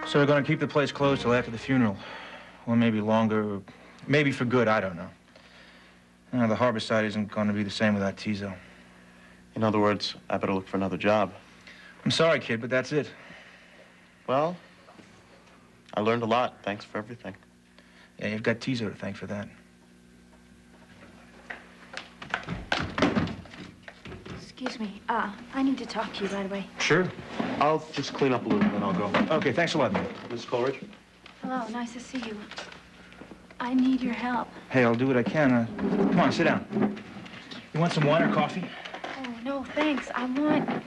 So we're going to keep the place closed till after the funeral. Or maybe longer, or maybe for good, I don't know. The Harborside isn't going to be the same without Tizo. In other words, I better look for another job. I'm sorry, kid, but that's it. Well, I learned a lot. Thanks for everything. Yeah, you've got Tizo to thank for that. Excuse me. I need to talk to you right away. Sure. I'll just clean up a little, then I'll go. Okay, thanks a lot, man. Mrs. Coleridge? Hello, nice to see you. I need your help. Hey, I'll do what I can. Come on, sit down. You want some wine or coffee? Oh, no, thanks. I want...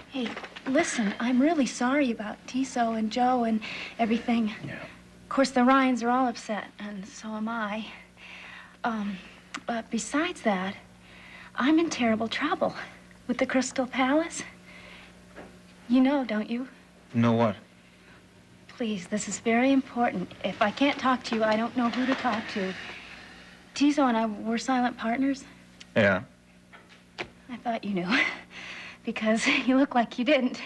Hey, listen, I'm really sorry about Tiso and Joe and everything. Yeah. Of course, the Ryans are all upset, and so am I. But besides that, I'm in terrible trouble with the Crystal Palace. You know, don't you? Know what? Please, this is very important. If I can't talk to you, I don't know who to talk to. Tizo and I were silent partners. Yeah. I thought you knew, because you look like you didn't.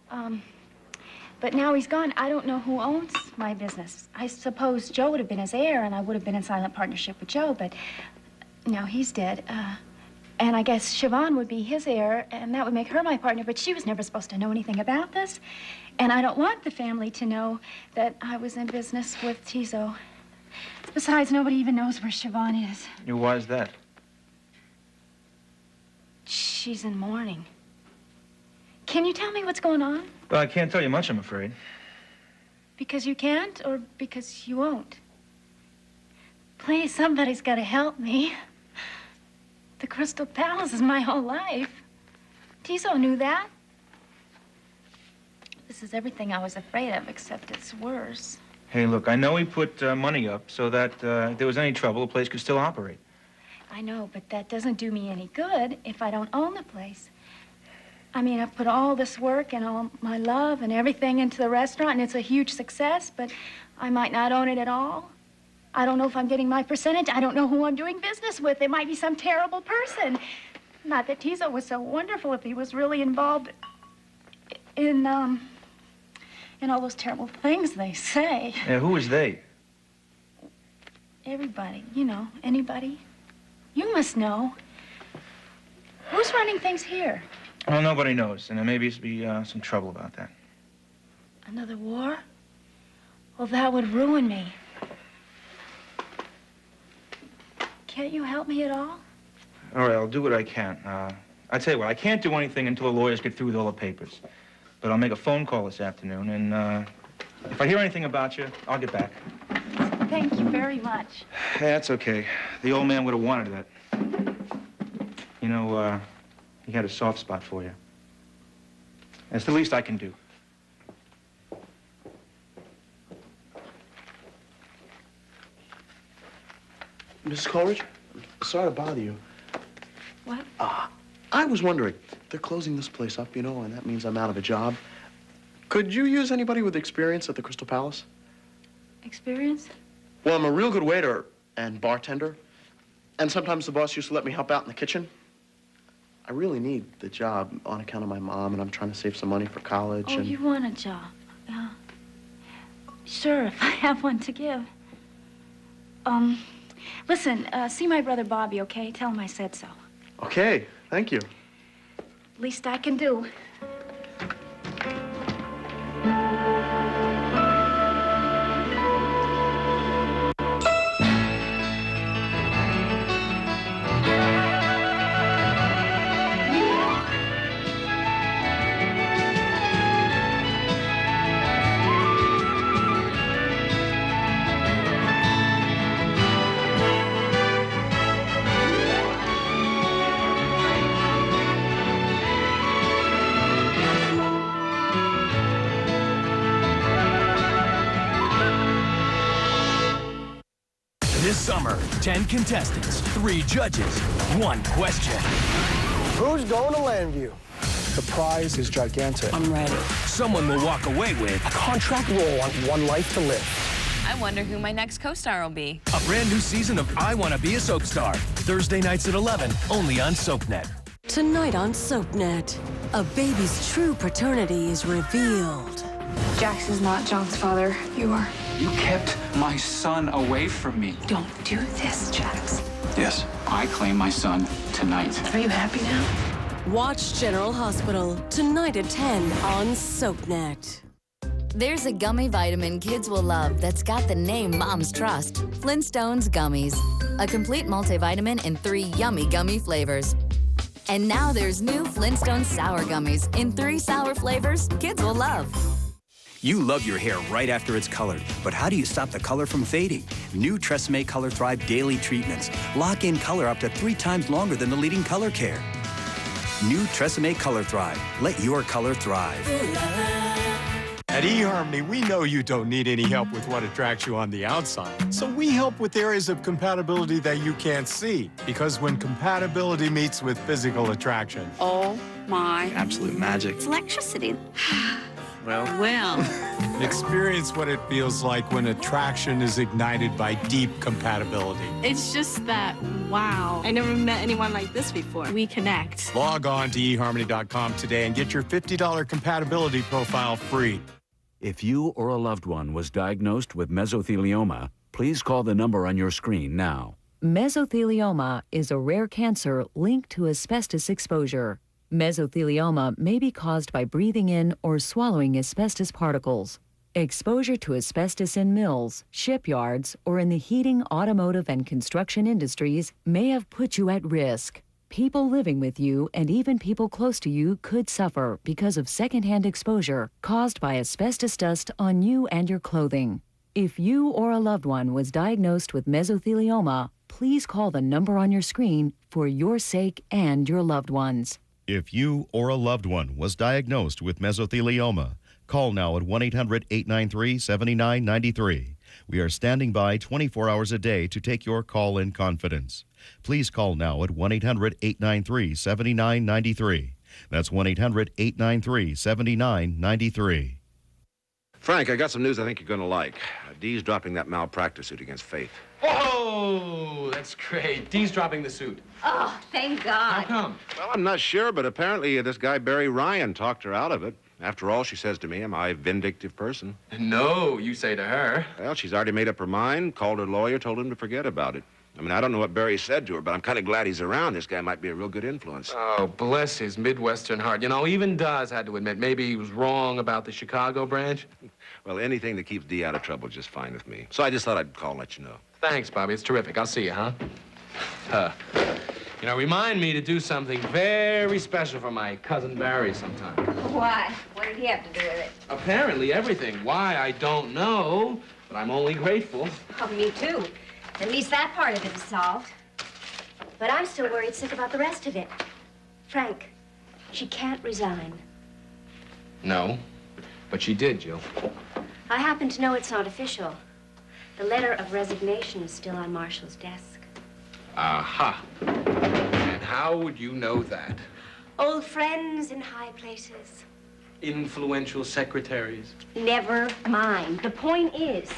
But now he's gone. I don't know who owns my business. I suppose Joe would have been his heir, and I would have been in silent partnership with Joe, but now he's dead. And I guess Siobhan would be his heir, and that would make her my partner, but she was never supposed to know anything about this. And I don't want the family to know that I was in business with Tizo. Besides, nobody even knows where Siobhan is. Why is that? She's in mourning. Can you tell me what's going on? Well, I can't tell you much, I'm afraid. Because you can't, or because you won't? Please, somebody's got to help me. The Crystal Palace is my whole life. Tizo knew that. This is everything I was afraid of, except it's worse. Hey, look, I know he put money up so that if there was any trouble, the place could still operate. I know, but that doesn't do me any good if I don't own the place. I mean, I've put all this work and all my love and everything into the restaurant, and it's a huge success, but I might not own it at all. I don't know if I'm getting my percentage. I don't know who I'm doing business with. It might be some terrible person. Not that Tizo was so wonderful if he was really involved in all those terrible things they say. Yeah, who is they? Everybody, you know, anybody. You must know. Who's running things here? Well, nobody knows, and there may be some trouble about that. Another war? Well, that would ruin me. Can't you help me at all? All right, I'll do what I can. I tell you what, I can't do anything until the lawyers get through with all the papers. But I'll make a phone call this afternoon, and if I hear anything about you, I'll get back. Thank you very much. Hey, that's okay. The old man would have wanted that. You know, he had a soft spot for you. That's the least I can do. Mrs. Coleridge, sorry to bother you. What? I was wondering, they're closing this place up, you know, and that means I'm out of a job. Could you use anybody with experience at the Crystal Palace? Experience? Well, I'm a real good waiter and bartender, and sometimes the boss used to let me help out in the kitchen. I really need the job on account of my mom, and I'm trying to save some money for college. Oh, and... you want a job? Sure, if I have one to give. Listen, see my brother Bobby, okay? Tell him I said so. Okay, thank you. Least I can do. This summer, 10 contestants, 3 judges, 1 question. Who's going to Landview? The prize is gigantic. I'm ready. Someone will walk away with A contract role on One Life to Live. I wonder who my next co-star will be. a brand new season of I Wanna Be a Soap Star. Thursday nights at 11, only on SoapNet. Tonight on SoapNet, a baby's true paternity is revealed. Jax is not John's father. You are. You kept my son away from me. Don't do this, Jax. Yes, I claim my son tonight. Are you happy now? Watch General Hospital tonight at 10 on SoapNet. There's a gummy vitamin kids will love that's got the name moms trust. Flintstones Gummies. A complete multivitamin in 3 yummy gummy flavors. And now there's new Flintstone Sour Gummies in 3 sour flavors kids will love. You love your hair right after it's colored, but how do you stop the color from fading? New Tresemme Color Thrive Daily Treatments lock in color up to 3 times longer than the leading color care. New Tresemme Color Thrive. Let your color thrive. At eHarmony, we know you don't need any help with what attracts you on the outside. So we help with areas of compatibility that you can't see. Because when compatibility meets with physical attraction. Oh my. Absolute magic. It's electricity. Well. Experience what it feels like when attraction is ignited by deep compatibility. It's just that, wow. I never met anyone like this before. We connect. Log on to eHarmony.com today and get your $50 compatibility profile free. If you or a loved one was diagnosed with mesothelioma, please call the number on your screen now. Mesothelioma is a rare cancer linked to asbestos exposure. Mesothelioma may be caused by breathing in or swallowing asbestos particles. Exposure to asbestos in mills, shipyards, or in the heating, automotive, and construction industries may have put you at risk. People living with you and even people close to you could suffer because of secondhand exposure caused by asbestos dust on you and your clothing. If you or a loved one was diagnosed with mesothelioma, please call the number on your screen for your sake and your loved ones. If you or a loved one was diagnosed with mesothelioma, call now at 1-800-893-7993. We are standing by 24 hours a day to take your call in confidence. Please call now at 1-800-893-7993. That's 1-800-893-7993. Frank, I got some news I think you're going to like. Dee's dropping that malpractice suit against Faith. Oh, that's great. Dee's dropping the suit. Oh, thank God. How come? Well, I'm not sure, but apparently this guy Barry Ryan talked her out of it. After all, she says to me, am I a vindictive person? No, you say to her. Well, she's already made up her mind, called her lawyer, told him to forget about it. I mean, I don't know what Barry said to her, but I'm kind of glad he's around. This guy might be a real good influence. Oh, bless his Midwestern heart. You know, even Daz had to admit maybe he was wrong about the Chicago branch. Well, anything that keeps Dee out of trouble is just fine with me. So I just thought I'd call and let you know. Thanks, Bobby. It's terrific. I'll see you, huh? You know, remind me to do something very special for my cousin Barry sometime. Why? What did he have to do with it? Apparently everything. Why, I don't know, but I'm only grateful. Oh, me too. At least that part of it is solved. But I'm still worried sick about the rest of it. Frank, she can't resign. No, but she did, Jill. I happen to know it's not official. The letter of resignation is still on Marshall's desk. Aha. And how would you know that? Old friends in high places. Influential secretaries. Never mind. The point is,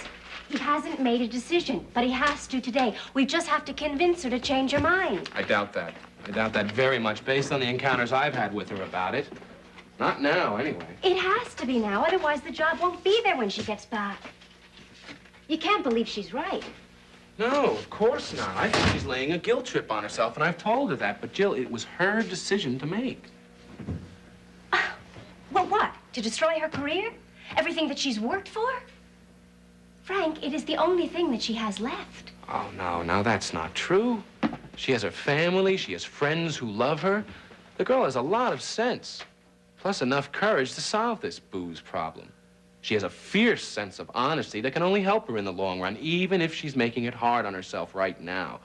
he hasn't made a decision, but he has to today. We just have to convince her to change her mind. I doubt that. I doubt that very much, based on the encounters I've had with her about it. Not now, anyway. It has to be now, otherwise the job won't be there when she gets back. You can't believe she's right. No, of course not. I think she's laying a guilt trip on herself, and I've told her that. But, Jill, it was her decision to make. Well, what? To destroy her career? Everything that she's worked for? Frank, it is the only thing that she has left. Oh, no, now that's not true. She has her family. She has friends who love her. The girl has a lot of sense, plus enough courage to solve this booze problem. She has a fierce sense of honesty that can only help her in the long run, even if she's making it hard on herself right now.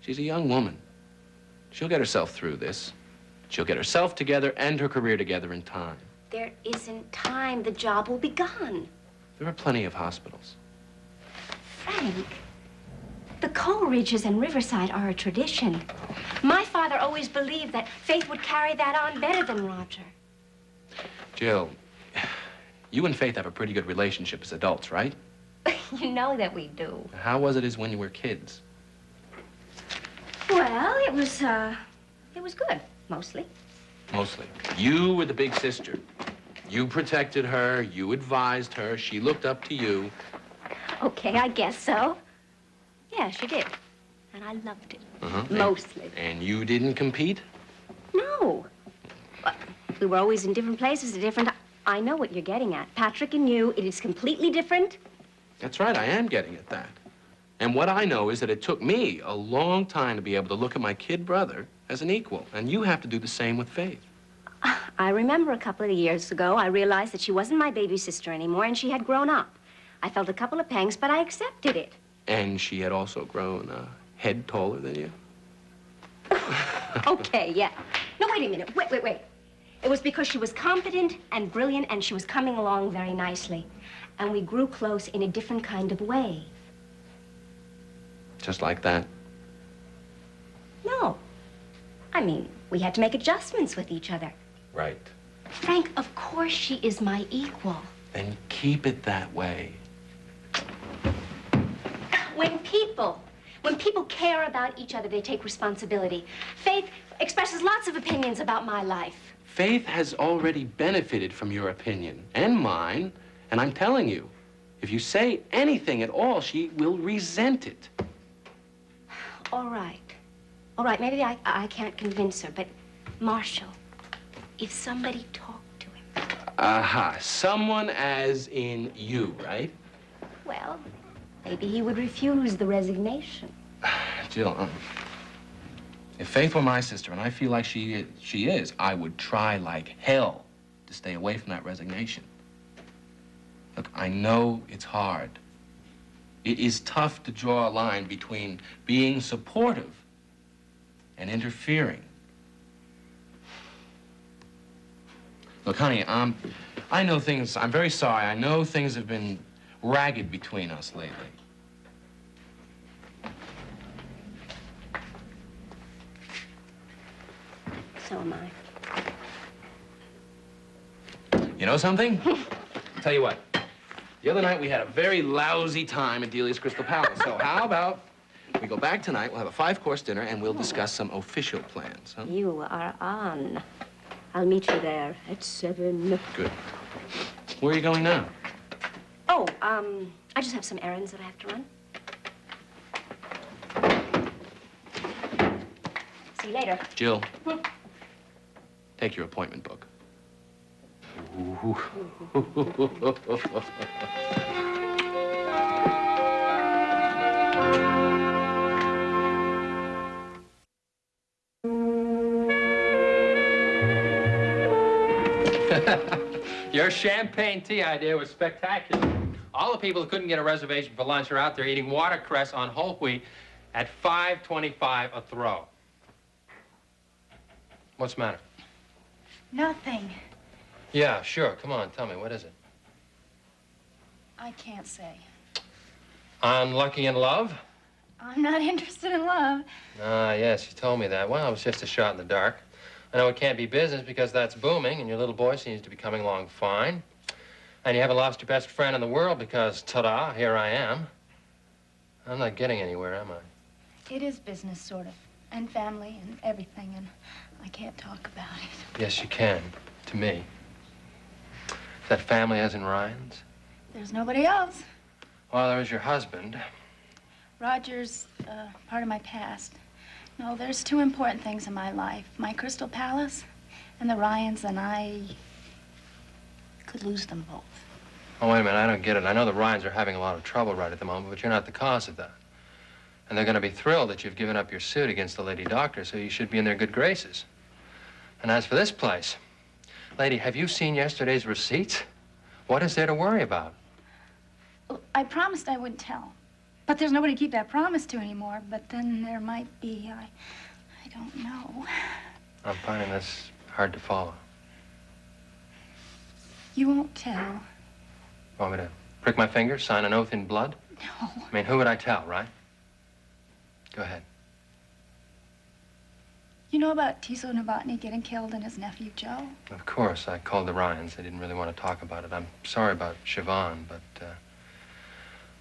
She's a young woman. She'll get herself through this. She'll get herself together and her career together in time. There isn't time. The job will be gone. There are plenty of hospitals. Frank, the Coleridges and Riverside are a tradition. My father always believed that Faith would carry that on better than Roger. Jill, you and Faith have a pretty good relationship as adults, right? You know that we do. How was it as when you were kids? Well, it was good, mostly. Mostly. You were the big sister. You protected her, you advised her, she looked up to you. Okay, I guess so. Yeah, she did. And I loved it. Mostly. And you didn't compete? No. But we were always in different places at different... I know what you're getting at. Patrick and you, it is completely different. That's right, I am getting at that. And what I know is that it took me a long time to be able to look at my kid brother as an equal. And you have to do the same with Faith. I remember a couple of years ago, I realized that she wasn't my baby sister anymore, and she had grown up. I felt a couple of pangs, but I accepted it. And she had also grown a head taller than you? Okay, yeah. No, wait a minute. Wait. It was because she was competent and brilliant, and she was coming along very nicely. And we grew close in a different kind of way. Just like that? No. I mean, we had to make adjustments with each other. Right. Frank, of course she is my equal. Then keep it that way. When people care about each other, they take responsibility. Faith expresses lots of opinions about my life. Faith has already benefited from your opinion and mine, and I'm telling you, if you say anything at all, she will resent it. All right, maybe I can't convince her, but Marshall, if somebody talked to him... Aha, someone as in you, right? Well, maybe he would refuse the resignation. Jill, if Faith were my sister, and I feel like she is, I would try like hell to stay away from that resignation. Look, I know it's hard. It is tough to draw a line between being supportive and interfering. Look, honey, I know things, I'm very sorry. I know things have been ragged between us lately. So am I. You know something? Tell you what. The other night we had a very lousy time at Delia's Crystal Palace. So how about we go back tonight, we'll have a 5-course dinner, and we'll discuss some official plans, huh? You are on. I'll meet you there at 7. Good. Where are you going now? Oh, I just have some errands that I have to run. See you later. Jill, take your appointment book. Your champagne tea idea was spectacular. All the people who couldn't get a reservation for lunch are out there eating watercress on whole wheat at $5.25 a throw. What's the matter? Nothing. Yeah, sure. Come on, tell me. What is it? I can't say. Unlucky in love? I'm not interested in love. Ah, yes, you told me that. Well, it was just a shot in the dark. I know it can't be business because that's booming, and your little boy seems to be coming along fine. And you haven't lost your best friend in the world because, ta-da, here I am. I'm not getting anywhere, am I? It is business, sort of, and family and everything, and I can't talk about it. Yes, you can. To me. Is that family as in Ryan's? There's nobody else. Well, there is your husband. Roger's part of my past. No, there's 2 important things in my life. My Crystal Palace and the Ryans, and I could lose them both. Oh, wait a minute, I don't get it. I know the Ryans are having a lot of trouble right at the moment, but you're not the cause of that. And they're going to be thrilled that you've given up your suit against the lady doctor, so you should be in their good graces. And as for this place, lady, have you seen yesterday's receipts? What is there to worry about? Well, I promised I wouldn't tell. But there's nobody to keep that promise to anymore. But then there might be, I don't know. I'm finding this hard to follow. You won't tell. Want me to prick my finger, sign an oath in blood? No. I mean, who would I tell, right? Go ahead. You know about Tiso Novotny getting killed and his nephew, Joe? Of course, I called the Ryans. They didn't really want to talk about it. I'm sorry about Siobhan, but,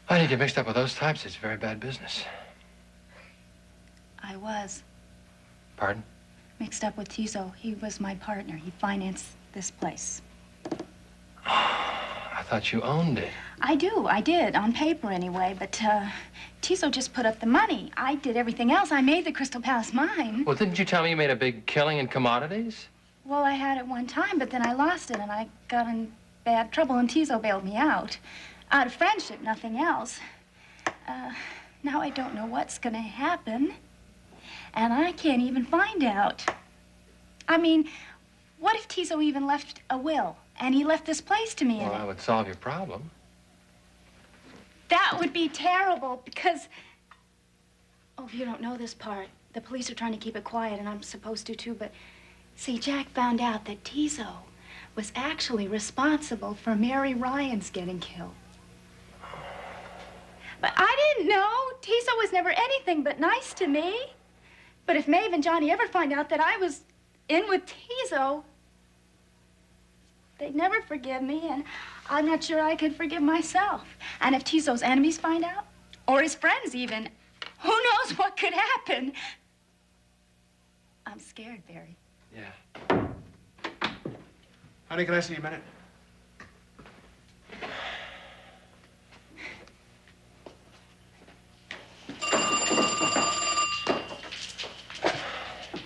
I didn't get mixed up with those types. It's very bad business. I was. Pardon? Mixed up with Tiso. He was my partner. He financed this place. thought you owned it. I did, on paper anyway, but Tiso just put up the money. I did everything else. I made the Crystal Palace mine. Well, didn't you tell me you made a big killing in commodities? Well, I had it one time, but then I lost it, and I got in bad trouble, and Tiso bailed me out. Out of friendship, nothing else. Now I don't know what's gonna happen, and I can't even find out. I mean, what if Tiso even left a will, and he left this place to me in Well, it? that would solve your problem. That would be terrible, because... Oh, you don't know this part. The police are trying to keep it quiet, and I'm supposed to, too, but... See, Jack found out that Tiso was actually responsible for Mary Ryan's getting killed. But I didn't know. Tiso was never anything but nice to me. But if Maeve and Johnny ever find out that I was in with Tiso, they'd never forgive me, and I'm not sure I could forgive myself. And if Tiso's enemies find out, or his friends even, who knows what could happen? I'm scared, Barry. Yeah. Honey, can I see you a minute?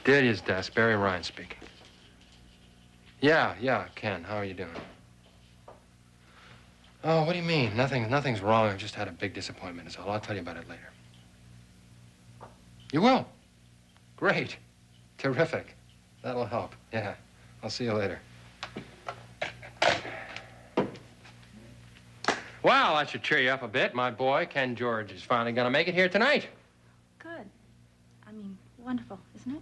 Delia's desk, Barry Ryan speaking. Yeah, Ken, how are you doing? Oh, what do you mean? Nothing's wrong. I've just had a big disappointment is all. I'll tell you about it later. You will? Great. Terrific. That'll help. Yeah. I'll see you later. Well, that should cheer you up a bit. My boy, Ken George, is finally gonna make it here tonight. Good. I mean, wonderful, isn't it?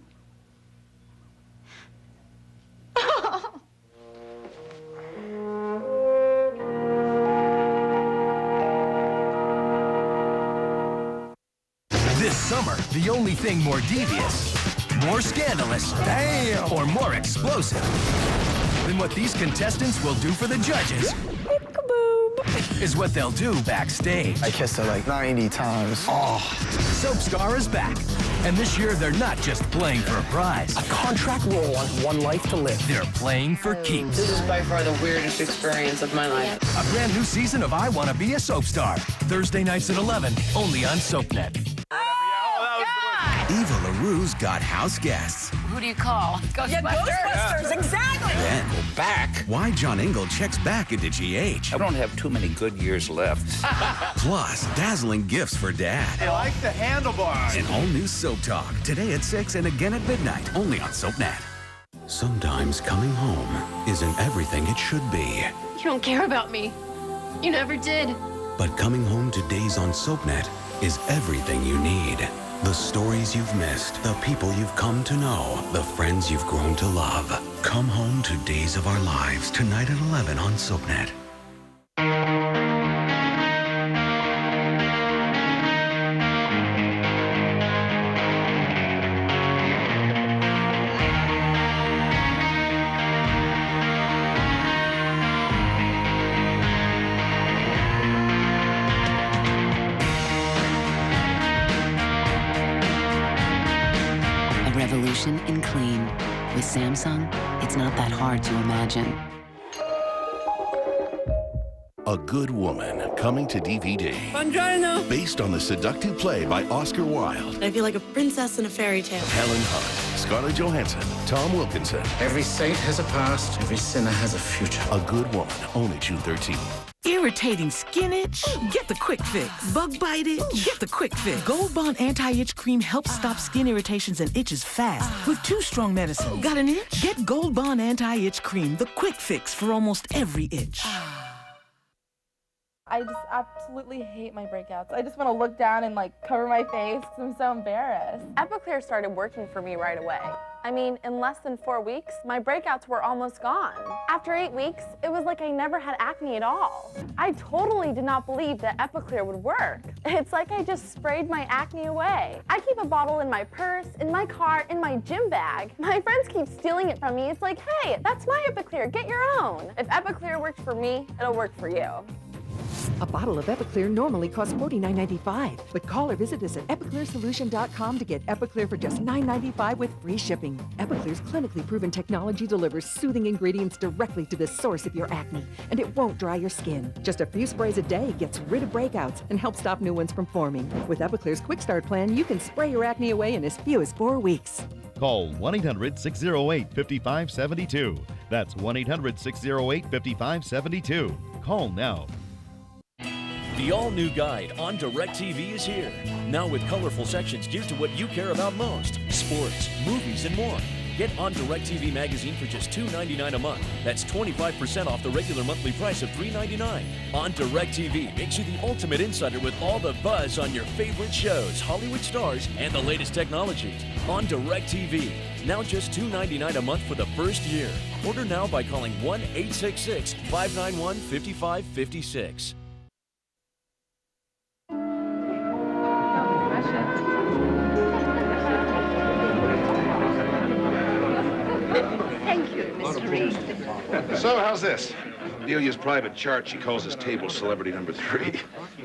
This summer, the only thing more devious, more scandalous, damn, or more explosive than what these contestants will do for the judges is what they'll do backstage. I kissed her like 90 times. Oh, Soap Star is back. And this year, they're not just playing for a prize. A contract role on One Life to Live. They're playing for keeps. This is by far the weirdest experience of my life. A brand new season of I Wanna Be a Soap Star. Thursday nights at 11, only on SoapNet. Eva LaRue's got house guests. Who do you call? Ghostbusters? Yeah, Ghostbusters, exactly. Then, back. Why John Engel checks back into GH. I don't have too many good years left. Plus, dazzling gifts for Dad. I like the handlebars. An all-new Soap Talk, today at 6 and again at midnight, only on SoapNet. Sometimes coming home isn't everything it should be. You don't care about me. You never did. But coming home to Days on SoapNet is everything you need. The stories you've missed, the people you've come to know, the friends you've grown to love. Come home to Days of Our Lives, tonight at 11 on SoapNet. Revolution in clean. With Samsung, it's not that hard to imagine. A Good Woman, coming to DVD. Buongiorno. Based on the seductive play by Oscar Wilde. I feel like a princess in a fairy tale. Helen Hunt, Scarlett Johansson, Tom Wilkinson. Every saint has a past, every sinner has a future. A Good Woman, only June 13th. Irritating skin itch? Get the quick fix. Bug bite itch? Get the quick fix. Gold Bond Anti-Itch Cream helps stop skin irritations and itches fast with 2 strong medicines. Got an itch? Get Gold Bond Anti-Itch Cream, the quick fix for almost every itch. I just absolutely hate my breakouts. I just want to look down and like cover my face because I'm so embarrassed. Epiclear started working for me right away. I mean, in less than 4 weeks, my breakouts were almost gone. After 8 weeks, it was like I never had acne at all. I totally did not believe that Epiclear would work. It's like I just sprayed my acne away. I keep a bottle in my purse, in my car, in my gym bag. My friends keep stealing it from me. It's like, hey, that's my Epiclear, get your own. If Epiclear worked for me, it'll work for you. A bottle of Epiclear normally costs $49.95, but call or visit us at epiclearsolution.com to get Epiclear for just $9.95 with free shipping. Epiclear's clinically proven technology delivers soothing ingredients directly to the source of your acne, and it won't dry your skin. Just a few sprays a day gets rid of breakouts and helps stop new ones from forming. With Epiclear's Quick Start plan, you can spray your acne away in as few as 4 weeks. Call 1-800-608-5572. That's 1-800-608-5572. Call now. The all-new guide on DirecTV is here. Now with colorful sections geared to what you care about most. Sports, movies, and more. Get On DirecTV magazine for just $2.99 a month. That's 25% off the regular monthly price of $3.99. On DirecTV makes you the ultimate insider with all the buzz on your favorite shows, Hollywood stars, and the latest technologies. On DirecTV. Now just $2.99 a month for the first year. Order now by calling 1-866-591-5556. Thank you, Mr. Reed. So, how's this? Delia's private chart, she calls us table celebrity number 3.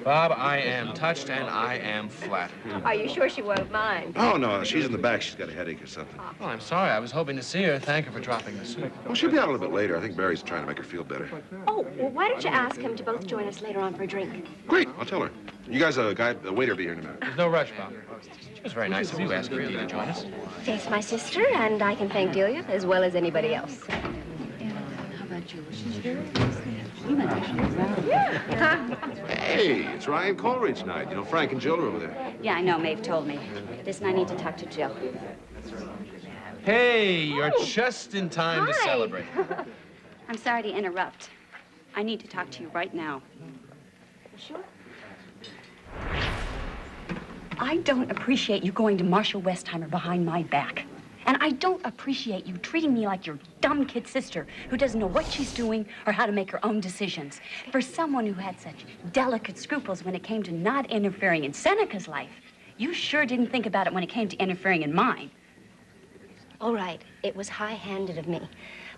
Bob, I am touched and I am flattered. Are you sure she won't mind? Oh, no, she's in the back. She's got a headache or something. Well, I'm sorry. I was hoping to see her. Thank her for dropping the soup. Well, she'll be out a little bit later. I think Barry's trying to make her feel better. Oh, well, why don't you ask him to both join us later on for a drink? Great, I'll tell her. You guys, the waiter will be here in a minute. There's no rush, Bob. It was very nice of you asking Delia to join us. She's my sister, and I can thank Delia as well as anybody else. How about you? She's very Hey, it's Ryan Coleridge night. You know, Frank and Jill are over there. Yeah, I know. Maeve told me. Listen, I need to talk to Jill. Hey, you're just in time to celebrate. I'm sorry to interrupt. I need to talk to you right now. Sure. I don't appreciate you going to Marshall Westheimer behind my back. And I don't appreciate you treating me like your dumb kid sister who doesn't know what she's doing or how to make her own decisions. For someone who had such delicate scruples when it came to not interfering in Seneca's life, you sure didn't think about it when it came to interfering in mine. All right, it was high-handed of me.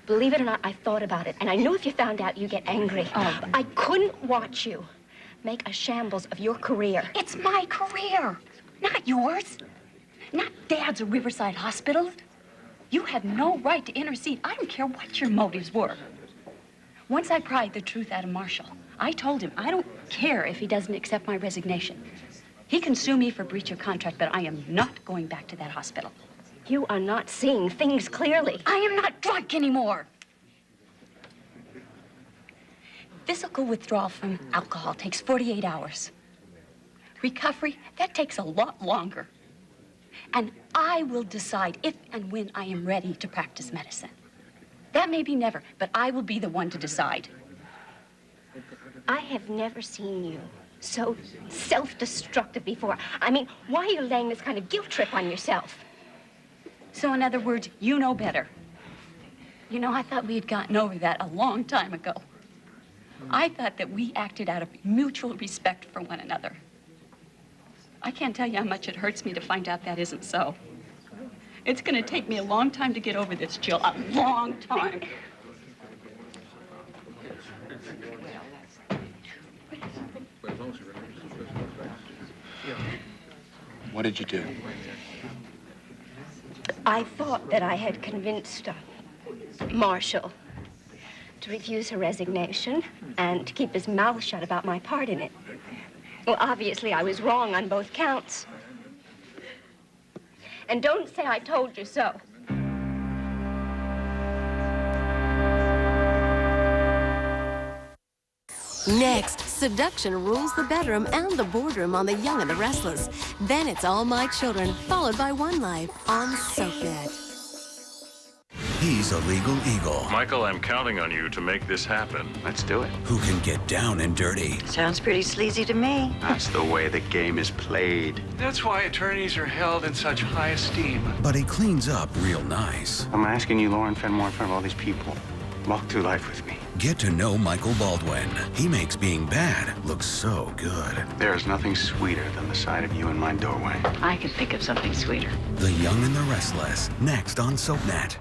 Believe it or not, I thought about it, and I know if you found out, you get angry. Oh, I couldn't watch you make a shambles of your career. It's my career, not yours. Not Dad's or Riverside Hospital. You had no right to intercede. I don't care what your motives were. Once I pried the truth out of Marshall, I told him I don't care if he doesn't accept my resignation. He can sue me for breach of contract, but I am not going back to that hospital. You are not seeing things clearly. I am not drunk anymore. Physical withdrawal from alcohol takes 48 hours. Recovery, that takes a lot longer. And I will decide if and when I am ready to practice medicine. That may be never, but I will be the one to decide. I have never seen you so self-destructive before. I mean, why are you laying this kind of guilt trip on yourself? So in other words, you know better. You know, I thought we had gotten over that a long time ago. I thought that we acted out of mutual respect for one another. I can't tell you how much it hurts me to find out that isn't so. It's going to take me a long time to get over this, Jill. A long time. What did you do? I thought that I had convinced Marshall to refuse her resignation and to keep his mouth shut about my part in it. Well, obviously, I was wrong on both counts. And don't say I told you so. Next, seduction rules the bedroom and the boardroom on The Young and the Restless. Then it's All My Children, followed by One Life on SoapNet. He's a legal eagle Michael, I'm counting on you to make this happen. Let's do it. who can get down and dirty. Sounds pretty sleazy to me. That's the way the game is played. That's why attorneys are held in such high esteem. But he cleans up real nice. I'm asking you, Lauren Fenmore, in front of all these people. Walk through life with me. Get to know Michael Baldwin. He makes being bad look so good. There is nothing sweeter than the sight of you in my doorway. I could think of something sweeter. The Young and the Restless, next on SoapNet.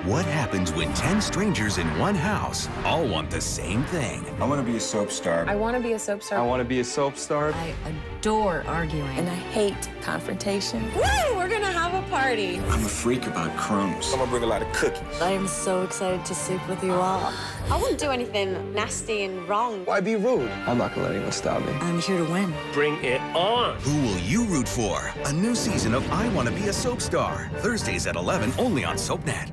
What happens when 10 strangers in one house all want the same thing? I want to be a soap star. I want to be a soap star. I want to be a soap star. I adore arguing. And I hate confrontation. Woo! We're going to have a party. I'm a freak about crumbs. I'm going to bring a lot of cookies. I am so excited to sleep with you all. I wouldn't do anything nasty and wrong. Why be rude? I'm not going to let anyone stop me. I'm here to win. Bring it on. Who will you root for? A new season of I Want to Be a Soap Star. Thursdays at 11, only on SoapNet.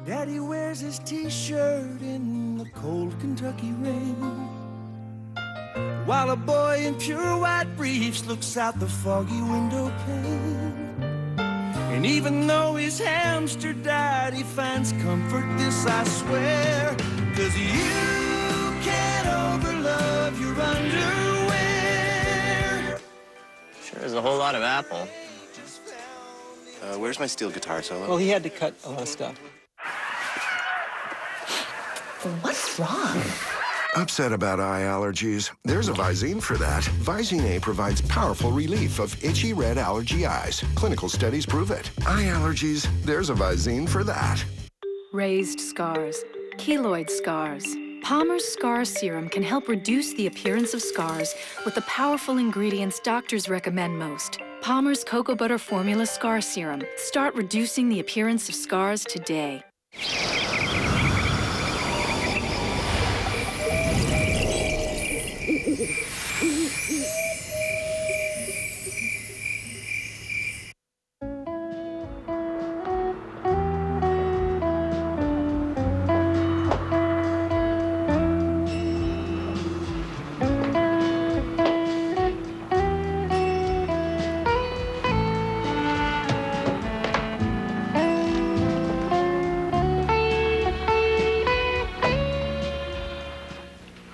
Daddy wears his t-shirt in the cold Kentucky rain, while a boy in pure white briefs looks out the foggy window pane. And even though his hamster died, he finds comfort, this I swear, 'cause you can't overlove your underwear. Sure is a whole lot of apple. Where's my steel guitar solo? Well, he had to cut a lot of stuff. What's wrong? Upset about eye allergies? There's a Visine for that. Visine A provides powerful relief of itchy red allergy eyes. Clinical studies prove it. Eye allergies? There's a Visine for that. Raised scars, keloid scars. Palmer's Scar Serum can help reduce the appearance of scars with the powerful ingredients doctors recommend most. Palmer's Cocoa Butter Formula Scar Serum. Start reducing the appearance of scars today.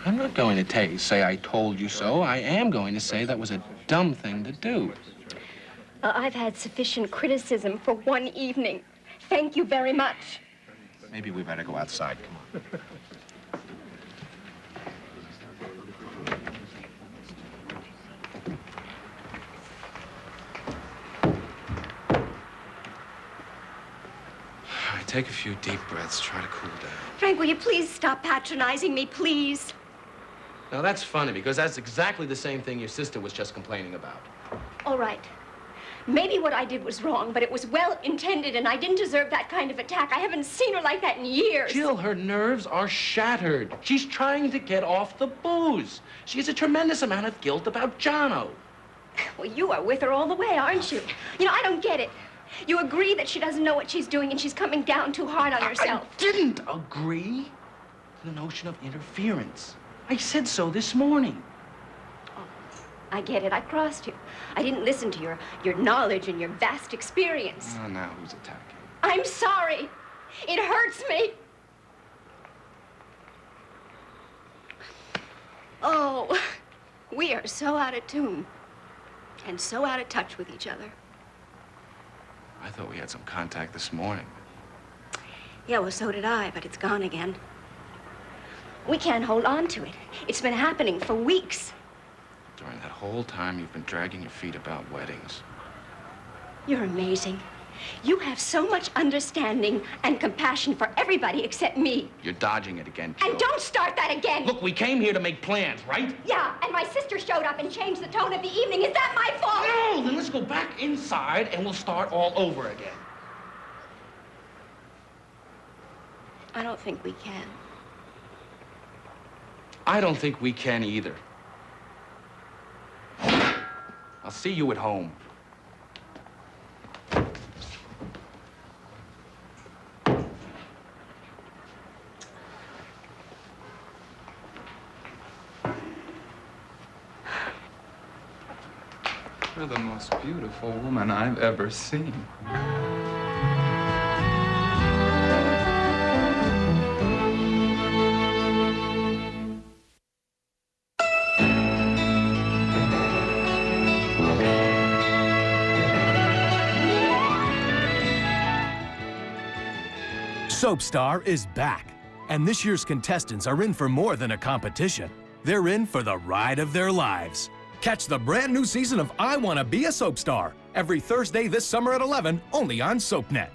I'm not going to say I told you so. I am going to say that was a dumb thing to do. I've had sufficient criticism for one evening. Thank you very much. Maybe we better go outside. Come on. Take a few deep breaths. Try to cool down. Frank, will you please stop patronizing me, please? Now, that's funny, because that's exactly the same thing your sister was just complaining about. All right. Maybe what I did was wrong, but it was well-intended, and I didn't deserve that kind of attack. I haven't seen her like that in years. Jill, her nerves are shattered. She's trying to get off the booze. She has a tremendous amount of guilt about Jono. Well, you are with her all the way, aren't you? You know, I don't get it. You agree that she doesn't know what she's doing and she's coming down too hard on herself. I didn't agree to the notion of interference. I said so this morning. Oh, I get it. I crossed you. I didn't listen to your knowledge and your vast experience. Oh, now who's attacking? I'm sorry. It hurts me. Oh, we are so out of tune and so out of touch with each other. I thought we had some contact this morning. Yeah, well, so did I, but it's gone again. We can't hold on to it. It's been happening for weeks. During that whole time, you've been dragging your feet about weddings. You're amazing. You have so much understanding and compassion for everybody except me. You're dodging it again, Jill. And don't start that again! Look, we came here to make plans, right? Yeah, and my sister showed up and changed the tone of the evening. Is that my fault? No, then let's go back inside and we'll start all over again. I don't think we can. I don't think we can either. I'll see you at home. You're the most beautiful woman I've ever seen. Soapstar is back, and this year's contestants are in for more than a competition. They're in for the ride of their lives. Catch the brand new season of I Want to Be a Soap Star every Thursday this summer at 11, only on SoapNet.